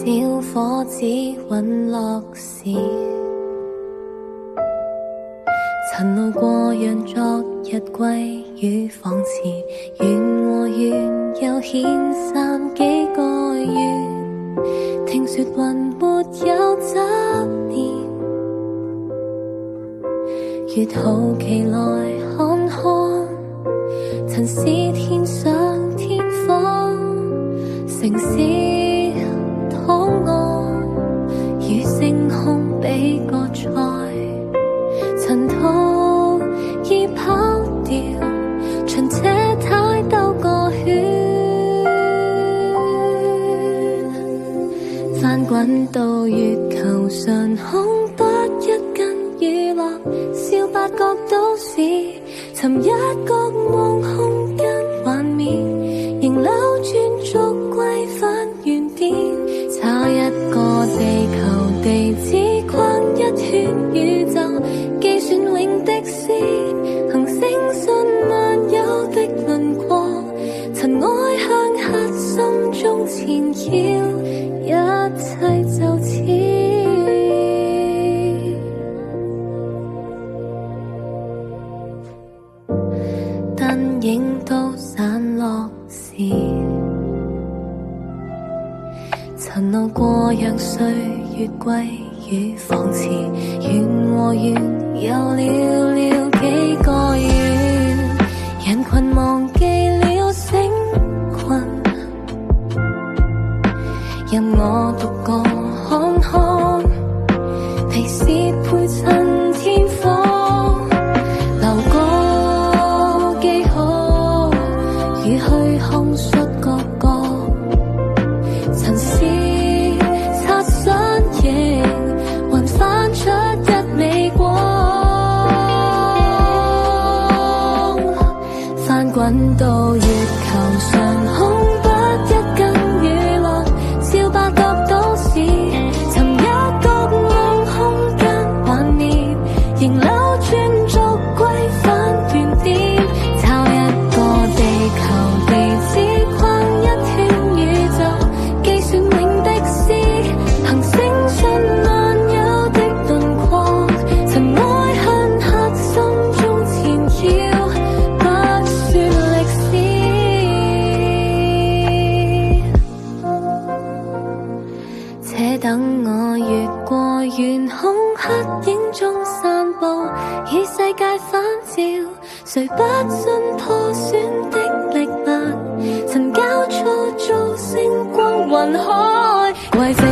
小伙子隕落時，曾路過讓昨日歸於仿似，緣和緣又遣散幾個月。聽說雲沒有執念，越好奇來看看，曾是天上天荒，城市檔案與星空比個賽，塵土已跑掉，循這太兜個圈，翻滾到月球上空，不一根娛樂，笑八角都市，尋一個夢空間幻滅，仍扭轉逐歸返原點，找一個地球地址框一圈宇宙，計算永的詩，行星信萬有的輪廓，塵埃向核心中纏繞，一切就似燈影都散落時，曾路過讓歲月歸於仿似，緣和緣又寥寥幾個月，人群忘記了星群，任我獨個看看，皮屑配襯天荒，留個記號，如去看述各個塵絲擦身形，還翻出一美光，翻滾到月球上空，不一根娛樂，笑八角都市，尋一個夢空間幻滅，仍扭轉逐歸返原點，找一個地球地址框一圈宇宙，計算永的詩，行星信萬有的輪廓，塵埃向核心中纏繞，不算歷史。且等我越過遠空，黑影中散步，與世界反照，誰不信破損的力量，曾交錯造星光雲海，軌跡